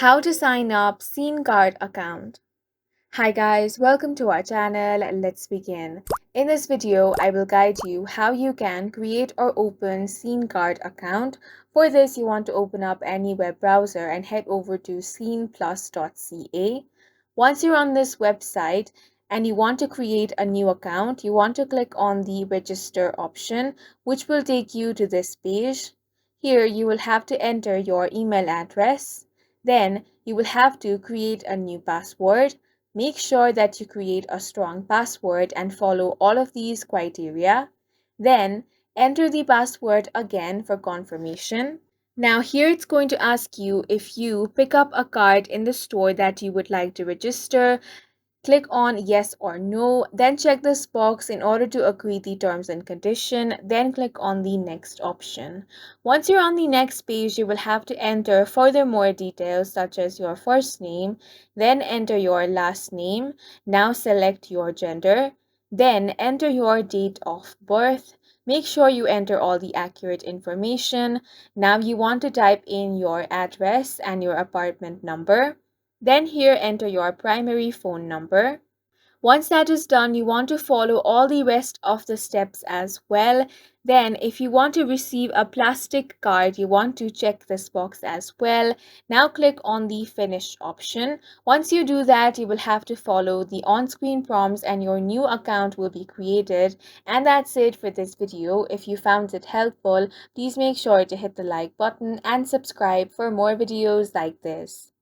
How to sign up SIM card account. Hi guys, welcome to our channel. Let's begin. In this video, I will guide you how you can create or open SIM card account. For this, you want to open up any web browser and head over to sceneplus.ca. Once you're on this website and you want to create a new account, you want to click on the register option, which will take you to this page. Here, you will have to enter your email address. Then you will have to create a new password. Make sure that you create a strong password and follow all of these criteria. Then enter the password again for confirmation. Now here it's going to ask you if you pick up a card in the store that you would like to register. Click on yes or no, then check this box in order to agree the terms and condition, then click on the next option. Once you're on the next page, you will have to enter furthermore details such as your first name, then enter your last name. Now select your gender, then enter your date of birth. Make sure you enter all the accurate information. Now you want to type in your address and your apartment number. Then here enter your primary phone number. Once that is done, you want to follow all the rest of the steps as well. Then if you want to receive a plastic card, you want to check this box as well. Now click on the finish option. Once you do that, you will have to follow the on-screen prompts and your new account will be created. And that's it for this video. If you found it helpful, please make sure to hit the like button and subscribe for more videos like this.